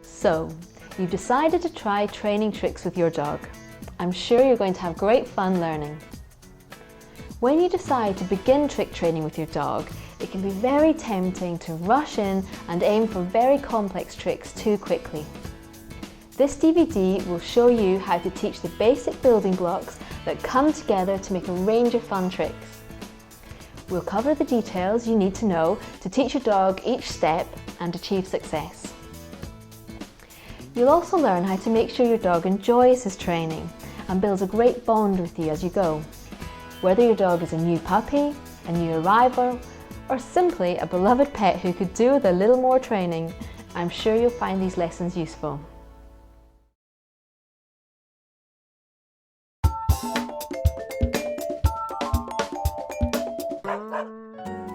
So, you've decided to try training tricks with your dog. I'm sure you're going to have great fun learning. When you decide to begin trick training with your dog, it can be very tempting to rush in and aim for very complex tricks too quickly. This DVD will show you how to teach the basic building blocks that come together to make a range of fun tricks. We'll cover the details you need to know to teach your dog each step and achieve success. You'll also learn how to make sure your dog enjoys his training and builds a great bond with you as you go. Whether your dog is a new puppy, a new arrival, or simply a beloved pet who could do with a little more training, I'm sure you'll find these lessons useful.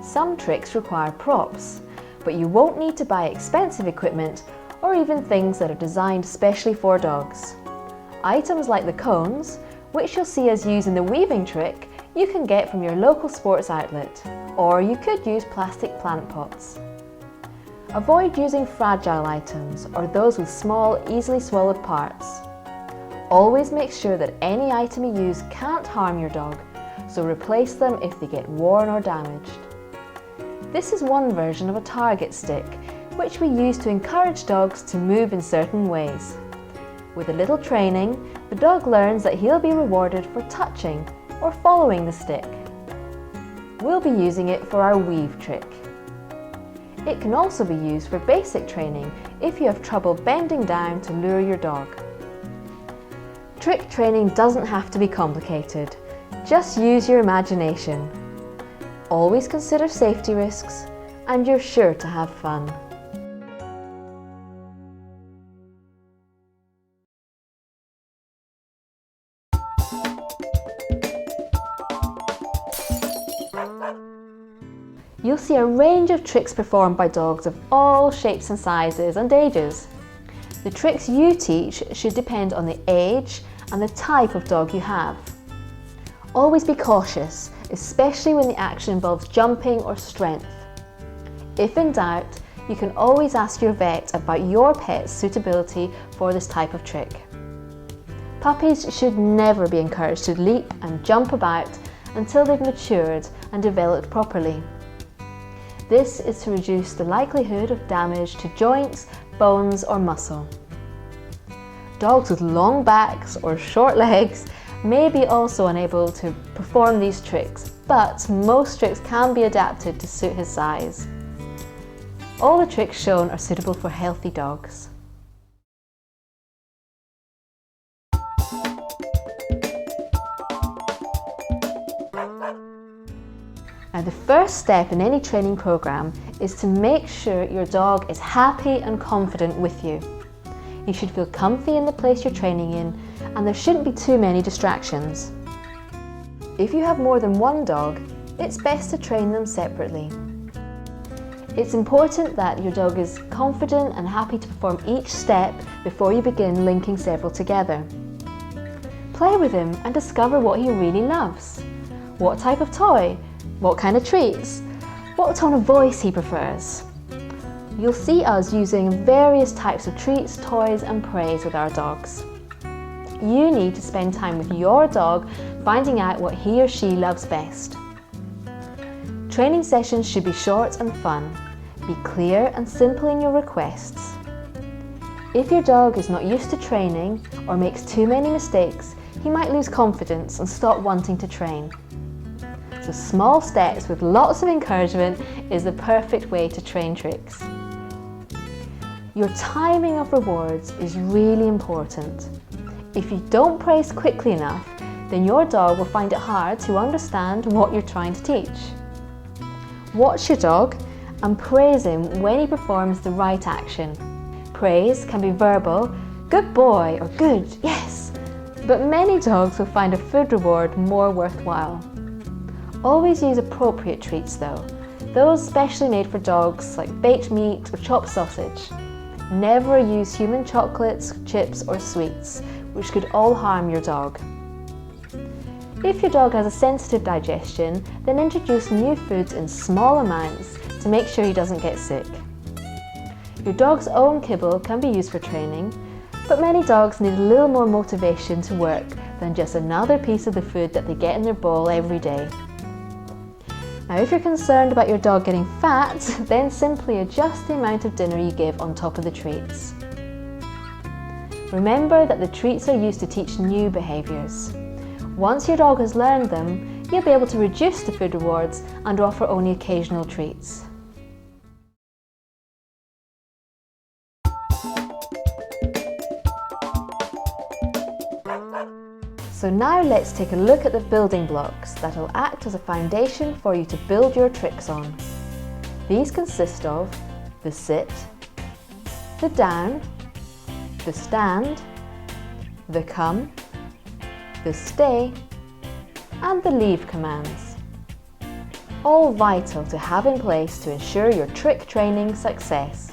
Some tricks require props, but you won't need to buy expensive equipment or even things that are designed specially for dogs. Items like the cones, which you'll see us use in the weaving trick, you can get from your local sports outlet, or you could use plastic plant pots. Avoid using fragile items or those with small, easily swallowed parts. Always make sure that any item you use can't harm your dog, so replace them if they get worn or damaged. This is one version of a target stick, which we use to encourage dogs to move in certain ways. With a little training, the dog learns that he'll be rewarded for touching or following the stick. We'll be using it for our weave trick. It can also be used for basic training if you have trouble bending down to lure your dog. Trick training doesn't have to be complicated. Just use your imagination. Always consider safety risks, and you're sure to have fun. You'll see a range of tricks performed by dogs of all shapes and sizes and ages. The tricks you teach should depend on the age and the type of dog you have. Always be cautious, especially when the action involves jumping or strength. If in doubt, you can always ask your vet about your pet's suitability for this type of trick. Puppies should never be encouraged to leap and jump about until they've matured and developed properly. This is to reduce the likelihood of damage to joints, bones or muscle. Dogs with long backs or short legs may be also unable to perform these tricks, but most tricks can be adapted to suit his size. All the tricks shown are suitable for healthy dogs. Now, the first step in any training program is to make sure your dog is happy and confident with you. You should feel comfy in the place you're training in, and there shouldn't be too many distractions. If you have more than one dog, it's best to train them separately. It's important that your dog is confident and happy to perform each step before you begin linking several together. Play with him and discover what he really loves. What type of toy? What kind of treats? What tone of voice he prefers. You'll see us using various types of treats, toys and praise with our dogs. You need to spend time with your dog finding out what he or she loves best. Training sessions should be short and fun. Be clear and simple in your requests. If your dog is not used to training or makes too many mistakes, he might lose confidence and stop wanting to train. So small steps with lots of encouragement is the perfect way to train tricks. Your timing of rewards is really important. If you don't praise quickly enough, then your dog will find it hard to understand what you're trying to teach. Watch your dog and praise him when he performs the right action. Praise can be verbal, good boy or good, yes, but many dogs will find a food reward more worthwhile. Always use appropriate treats though, those specially made for dogs like baked meat or chopped sausage. Never use human chocolates, chips or sweets, which could all harm your dog. If your dog has a sensitive digestion, then introduce new foods in small amounts to make sure he doesn't get sick. Your dog's own kibble can be used for training, but many dogs need a little more motivation to work than just another piece of the food that they get in their bowl every day. Now, if you're concerned about your dog getting fat, then simply adjust the amount of dinner you give on top of the treats. Remember that the treats are used to teach new behaviours. Once your dog has learned them, you'll be able to reduce the food rewards and offer only occasional treats. So now let's take a look at the building blocks that will act as a foundation for you to build your tricks on. These consist of the sit, the down, the stand, the come, the stay, and the leave commands. All vital to have in place to ensure your trick training success.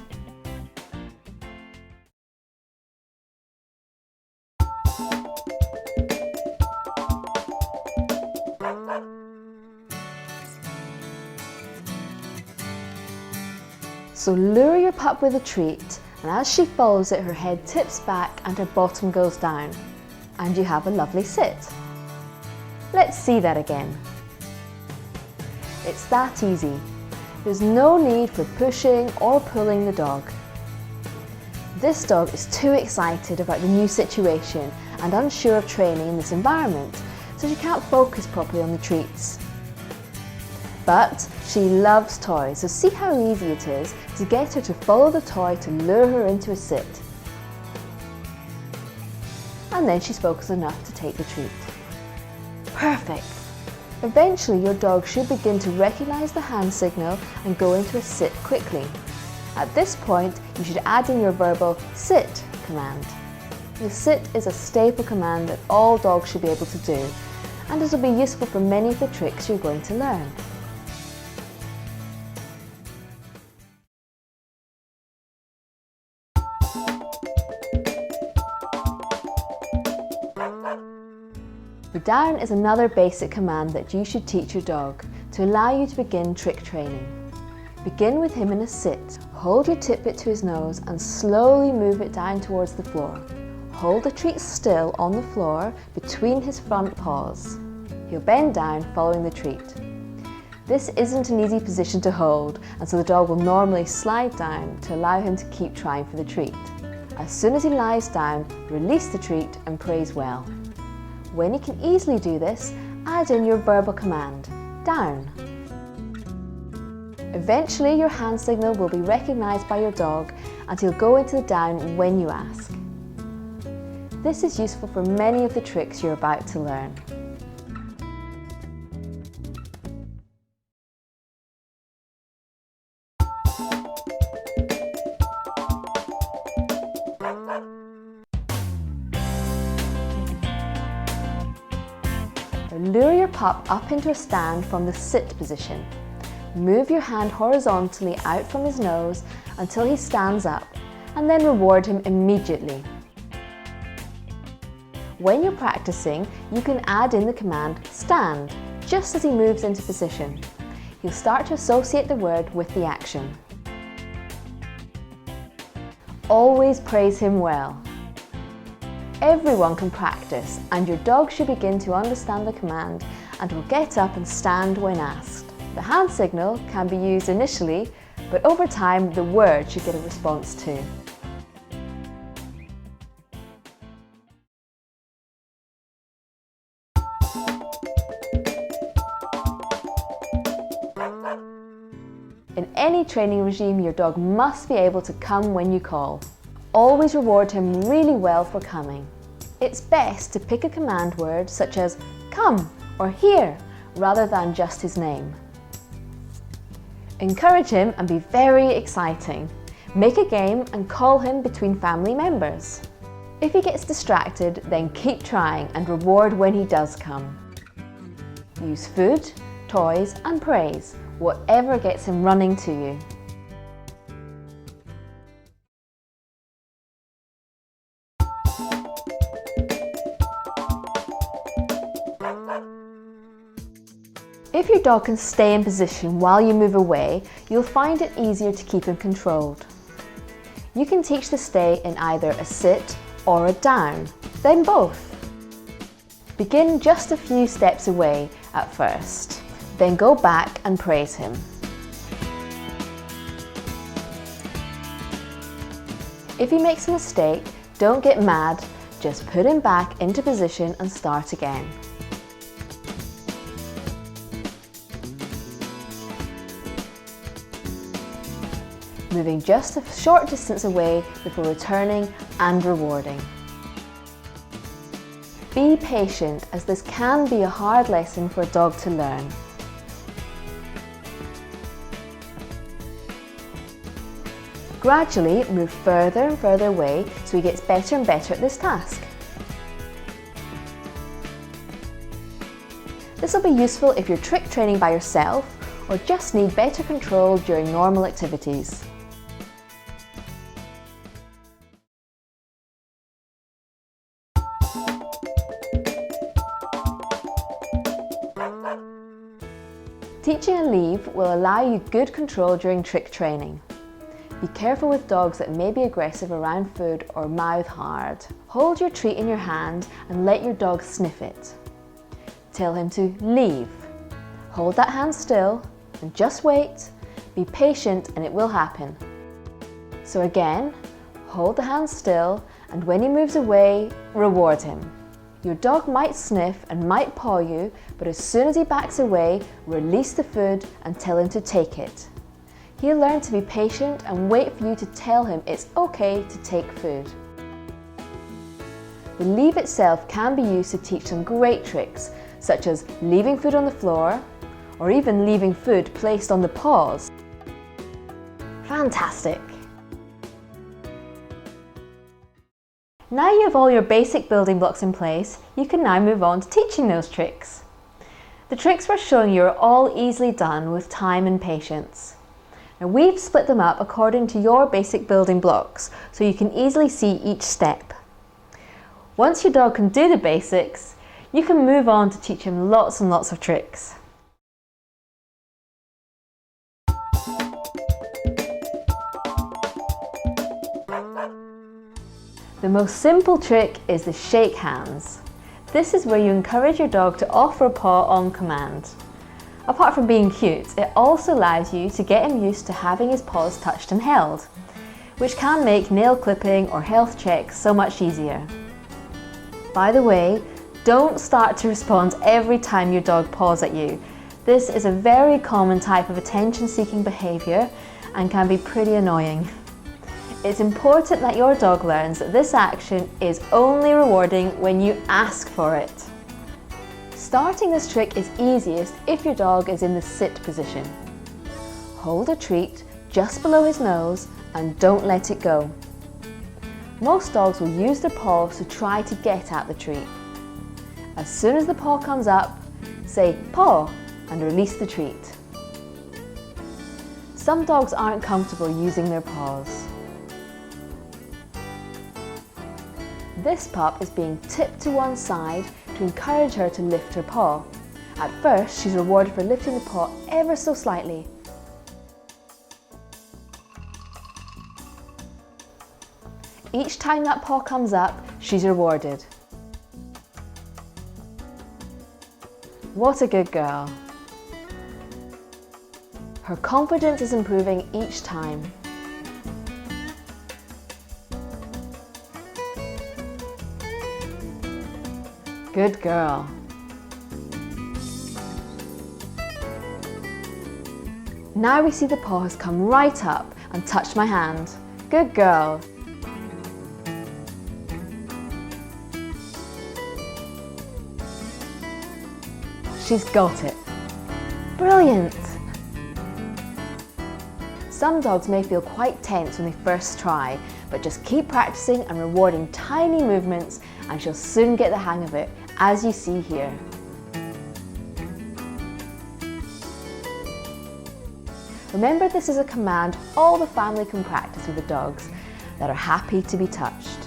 So lure your pup with a treat, and as she follows it, her head tips back and her bottom goes down, and you have a lovely sit. Let's see that again. It's that easy. There's no need for pushing or pulling the dog. This dog is too excited about the new situation and unsure of training in this environment, so she can't focus properly on the treats. But she loves toys, so see how easy it is to get her to follow the toy to lure her into a sit. And then she's focused enough to take the treat. Perfect! Eventually your dog should begin to recognise the hand signal and go into a sit quickly. At this point, you should add in your verbal sit command. The sit is a staple command that all dogs should be able to do, and it will be useful for many of the tricks you're going to learn. The down is another basic command that you should teach your dog to allow you to begin trick training. Begin with him in a sit. Hold your titbit to his nose and slowly move it down towards the floor. Hold the treat still on the floor between his front paws. He'll bend down following the treat. This isn't an easy position to hold, and so the dog will normally slide down to allow him to keep trying for the treat. As soon as he lies down, release the treat and praise well. When you can easily do this, add in your verbal command, down. Eventually your hand signal will be recognised by your dog and he'll go into the down when you ask. This is useful for many of the tricks you're about to learn. Lure your pup up into a stand from the sit position. Move your hand horizontally out from his nose until he stands up, and then reward him immediately. When you're practicing, you can add in the command stand just as he moves into position. He'll start to associate the word with the action. Always praise him well. Everyone can practice, and your dog should begin to understand the command and will get up and stand when asked. The hand signal can be used initially, but over time the word should get a response too. In any training regime, your dog must be able to come when you call. Always reward him really well for coming. It's best to pick a command word such as come or here rather than just his name. Encourage him and be very exciting. Make a game and call him between family members. If he gets distracted, then keep trying and reward when he does come. Use food, toys and praise, whatever gets him running to you. If your dog can stay in position while you move away, you'll find it easier to keep him controlled. You can teach the stay in either a sit or a down, then both. Begin just a few steps away at first, then go back and praise him. If he makes a mistake, don't get mad, just put him back into position and start again. Moving just a short distance away before returning and rewarding. Be patient, as this can be a hard lesson for a dog to learn. Gradually move further and further away so he gets better and better at this task. This will be useful if you're trick training by yourself or just need better control during normal activities. Teaching a leave will allow you good control during trick training. Be careful with dogs that may be aggressive around food or mouth hard. Hold your treat in your hand and let your dog sniff it. Tell him to leave. Hold that hand still and just wait. Be patient and it will happen. So again, hold the hand still, and when he moves away, reward him. Your dog might sniff and might paw you, but as soon as he backs away, release the food and tell him to take it. He'll learn to be patient and wait for you to tell him it's okay to take food. The leave itself can be used to teach some great tricks, such as leaving food on the floor, or even leaving food placed on the paws. Fantastic! Now you have all your basic building blocks in place, you can now move on to teaching those tricks. The tricks we're showing you are all easily done with time and patience. Now we've split them up according to your basic building blocks, so you can easily see each step. Once your dog can do the basics, you can move on to teach him lots and lots of tricks. The most simple trick is the shake hands. This is where you encourage your dog to offer a paw on command. Apart from being cute, it also allows you to get him used to having his paws touched and held, which can make nail clipping or health checks so much easier. By the way, don't start to respond every time your dog paws at you. This is a very common type of attention-seeking behaviour and can be pretty annoying. It's important that your dog learns that this action is only rewarding when you ask for it. Starting this trick is easiest if your dog is in the sit position. Hold a treat just below his nose and don't let it go. Most dogs will use their paws to try to get at the treat. As soon as the paw comes up, say paw and release the treat. Some dogs aren't comfortable using their paws. This pup is being tipped to one side to encourage her to lift her paw. At first, she's rewarded for lifting the paw ever so slightly. Each time that paw comes up, she's rewarded. What a good girl. Her confidence is improving each time. Good girl. Now we see the paw has come right up and touched my hand. Good girl. She's got it. Brilliant. Some dogs may feel quite tense when they first try, but just keep practicing and rewarding tiny movements and she'll soon get the hang of it, as you see here. Remember, this is a command all the family can practice with the dogs that are happy to be touched.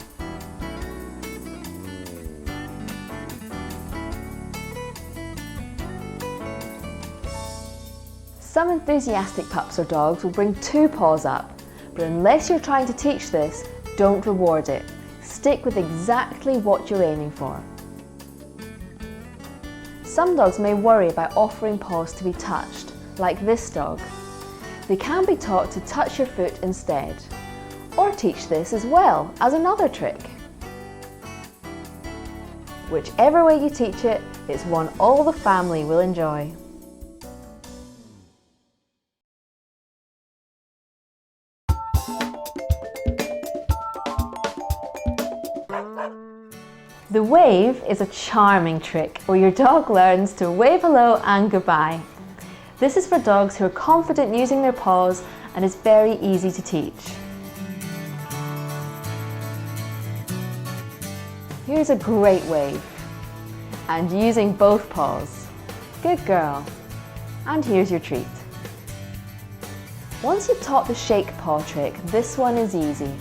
Some enthusiastic pups or dogs will bring two paws up, But unless you're trying to teach this, don't reward it. Stick with exactly what you're aiming for. Some dogs may worry about offering paws to be touched, like this dog. They can be taught to touch your foot instead, or teach this as well as another trick. Whichever way you teach it, it's one all the family will enjoy. The wave is a charming trick where your dog learns to wave hello and goodbye. This is for dogs who are confident using their paws and is very easy to teach. Here's a great wave. And using both paws. Good girl. And here's your treat. Once you've taught the shake paw trick, this one is easy.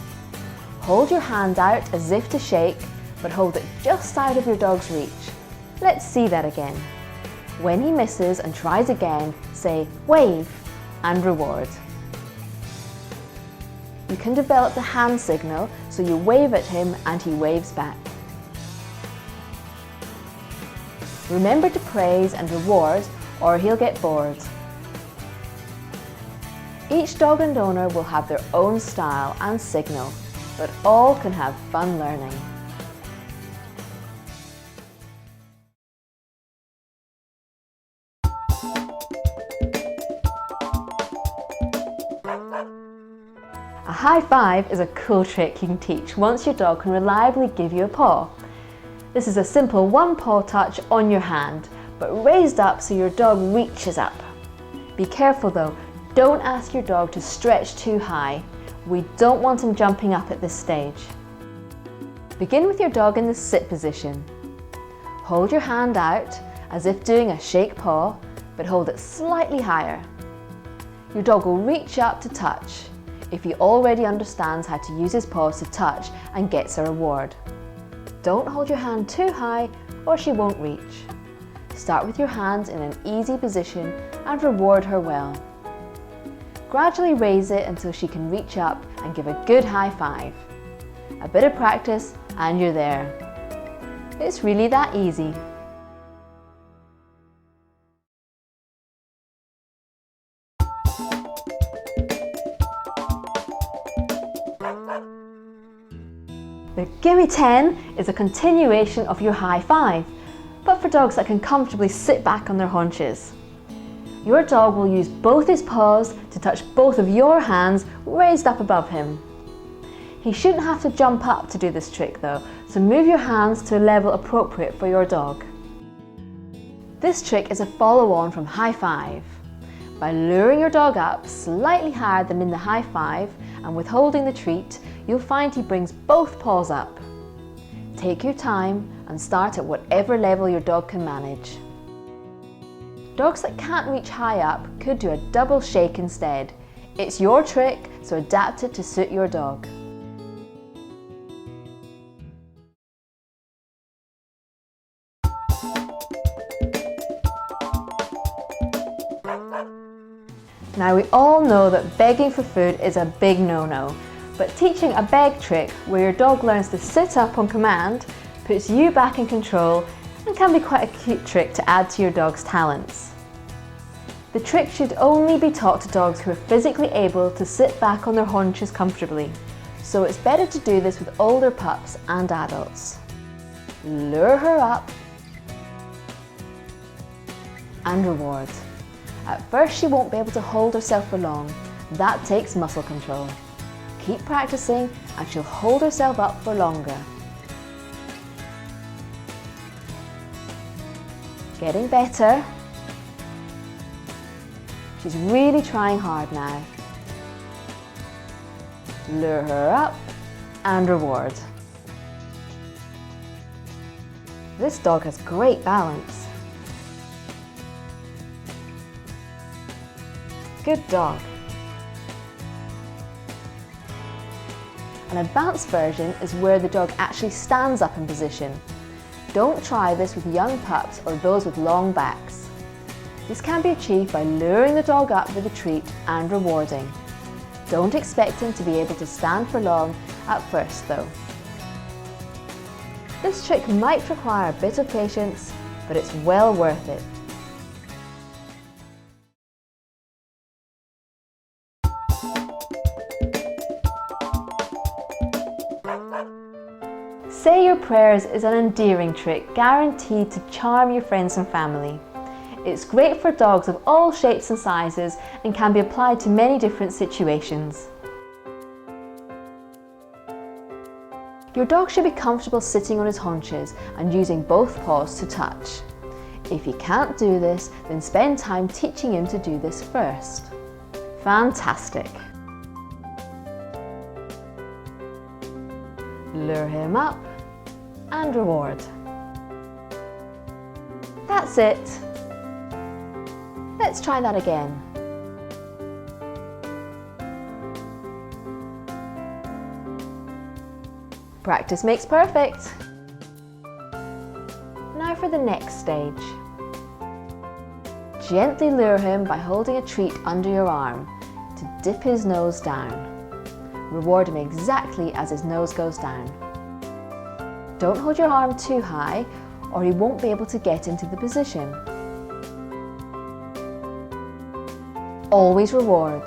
Hold your hand out as if to shake, but hold it just out of your dog's reach. Let's see that again. When he misses and tries again, say wave and reward. You can develop the hand signal, so you wave at him and he waves back. Remember to praise and reward or he'll get bored. Each dog and owner will have their own style and signal, but all can have fun learning. A high five is a cool trick you can teach once your dog can reliably give you a paw. This is a simple one paw touch on your hand, but raised up so your dog reaches up. Be careful though, don't ask your dog to stretch too high. We don't want him jumping up at this stage. Begin with your dog in the sit position. Hold your hand out as if doing a shake paw, but hold it slightly higher. Your dog will reach up to touch if he already understands how to use his paws to touch and gets a reward. Don't hold your hand too high or she won't reach. Start with your hands in an easy position and reward her well. Gradually raise it until she can reach up and give a good high five. A bit of practice and you're there. It's really that easy. The Gimme 10 is a continuation of your high five, but for dogs that can comfortably sit back on their haunches. Your dog will use both his paws to touch both of your hands raised up above him. He shouldn't have to jump up to do this trick though, so move your hands to a level appropriate for your dog. This trick is a follow-on from high five. By luring your dog up slightly higher than in the high five and withholding the treat, you'll find he brings both paws up. Take your time and start at whatever level your dog can manage. Dogs that can't reach high up could do a double shake instead. It's your trick, so adapt it to suit your dog. Now we all know that begging for food is a big no-no, but teaching a beg trick where your dog learns to sit up on command puts you back in control and can be quite a cute trick to add to your dog's talents. The trick should only be taught to dogs who are physically able to sit back on their haunches comfortably, so it's better to do this with older pups and adults. Lure her up and reward. At first she won't be able to hold herself for long. That takes muscle control. Keep practicing and she'll hold herself up for longer. Getting better. She's really trying hard now. Lure her up and reward. This dog has great balance. Good dog. An advanced version is where the dog actually stands up in position. Don't try this with young pups or those with long backs. This can be achieved by luring the dog up with a treat and rewarding. Don't expect him to be able to stand for long at first though. This trick might require a bit of patience, but it's well worth it. Say your prayers is an endearing trick guaranteed to charm your friends and family. It's great for dogs of all shapes and sizes and can be applied to many different situations. Your dog should be comfortable sitting on his haunches and using both paws to touch. If he can't do this, then spend time teaching him to do this first. Fantastic! Lure him up and reward. That's it. Let's try that again. Practice makes perfect. Now for the next stage. Gently lure him by holding a treat under your arm to dip his nose down. Reward him exactly as his nose goes down. Don't hold your arm too high or he won't be able to get into the position. Always reward.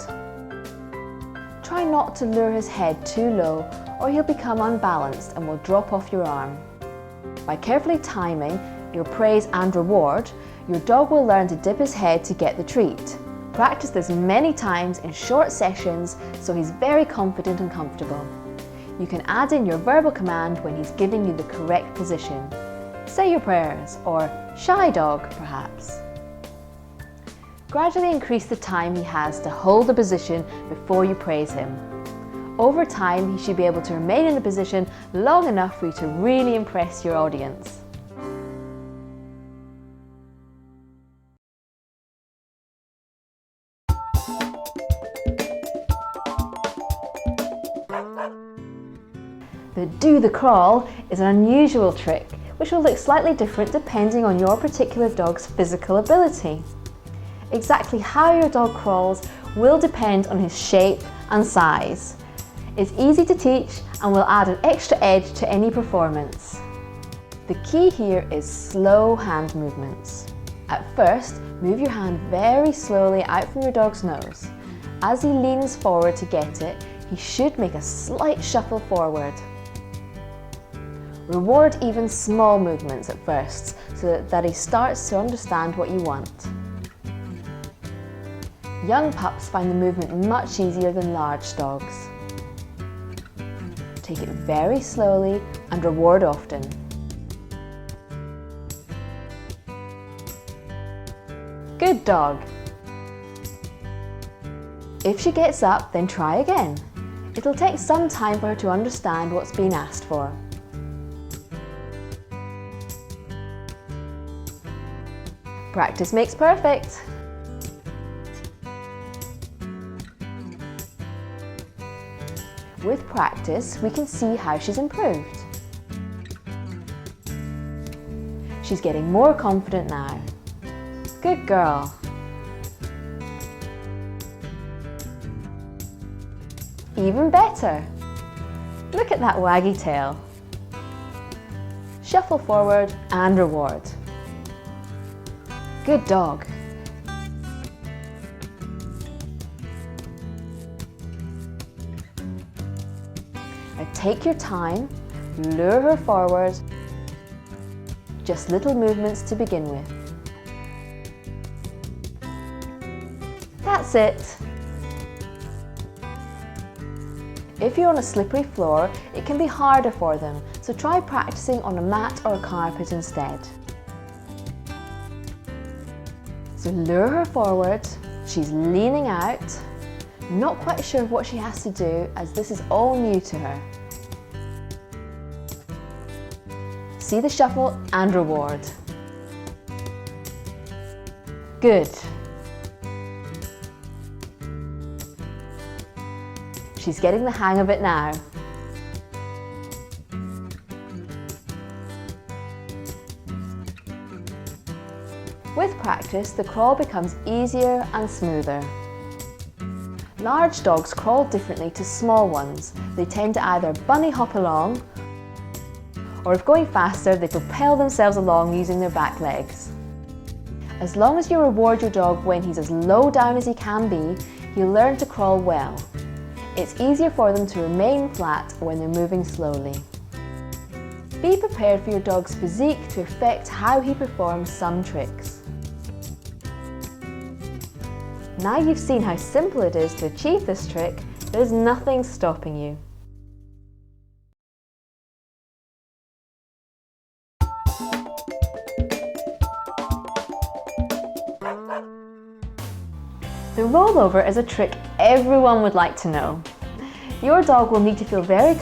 Try not to lure his head too low or he'll become unbalanced and will drop off your arm. By carefully timing your praise and reward, your dog will learn to dip his head to get the treat. Practice this many times in short sessions so he's very confident and comfortable. You can add in your verbal command when he's giving you the correct position. Say your prayers, or shy dog perhaps. Gradually increase the time he has to hold the position before you praise him. Over time, he should be able to remain in the position long enough for you to really impress your audience. The do the crawl is an unusual trick which will look slightly different depending on your particular dog's physical ability. Exactly how your dog crawls will depend on his shape and size. It's easy to teach and will add an extra edge to any performance. The key here is slow hand movements. At first, move your hand very slowly out from your dog's nose. As he leans forward to get it, he should make a slight shuffle forward. Reward even small movements at first so that he starts to understand what you want. Young pups find the movement much easier than large dogs. Take it very slowly and reward often. Good dog. If she gets up, then try again. It'll take some time for her to understand what's being asked for. Practice makes perfect. With practice, we can see how she's improved. She's getting more confident now. Good girl. Even better. Look at that waggy tail. Shuffle forward and reward. Good dog. Now take your time, lure her forward. Just little movements to begin with. That's it. If you're on a slippery floor, it can be harder for them, so try practicing on a mat or a carpet instead. So lure her forward, she's leaning out, not quite sure what she has to do as this is all new to her. See the shuffle and reward. Good. She's getting the hang of it now. With practice, the crawl becomes easier and smoother. Large dogs crawl differently to small ones. They tend to either bunny hop along, or if going faster, they propel themselves along using their back legs. As long as you reward your dog when he's as low down as he can be, he'll learn to crawl well. It's easier for them to remain flat when they're moving slowly. Be prepared for your dog's physique to affect how he performs some tricks. Now you've seen how simple it is to achieve this trick, there's nothing stopping you. The rollover is a trick everyone would like to know. Your dog will need to feel very